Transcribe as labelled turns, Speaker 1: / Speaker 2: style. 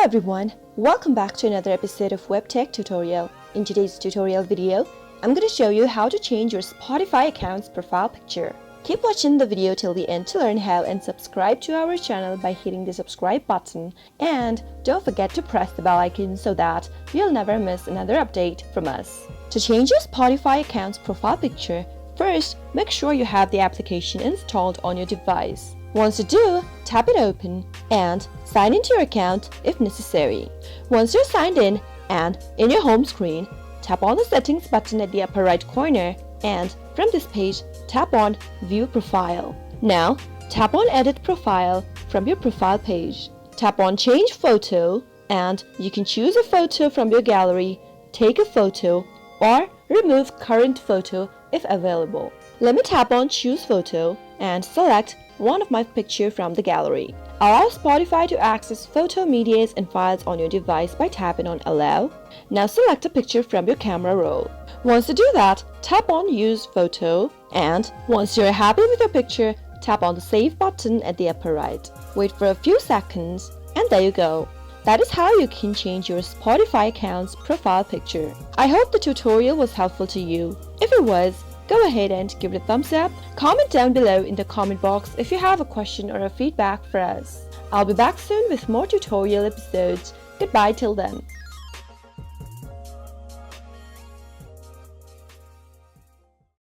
Speaker 1: everyone, welcome back to another episode of Webtech Tutorial. In today's tutorial video, I'm going to show you how to change your Spotify account's profile picture. Keep watching the video till the end to learn how, and subscribe to our channel by hitting the subscribe button, and don't forget to press the bell icon so that you'll never miss another update from us. To change your Spotify account's profile picture, first make sure you have the application installed on your device. Once you do, tap it open and sign into your account if necessary. Once you're signed in and in your home screen, tap on the settings button at the upper right corner, and from this page, tap on View Profile. Now, tap on Edit Profile from your profile page. Tap on Change Photo, and you can choose a photo from your gallery, take a photo, or remove current photo if available. Let me tap on Choose Photo and select one of my pictures from the gallery. Allow Spotify to access photo medias and files on your device by tapping on Allow. Now select a picture from your camera roll. Once you do that, tap on Use Photo, and once you're happy with your picture, tap on the Save button at the upper right. Wait for a few seconds, and there you go. That is how you can change your Spotify account's profile picture. I hope the tutorial was helpful to you. If it was, go ahead and give it a thumbs up. Comment down below in the comment box if you have a question or a feedback for us. I'll be back soon with more tutorial episodes. Goodbye till then.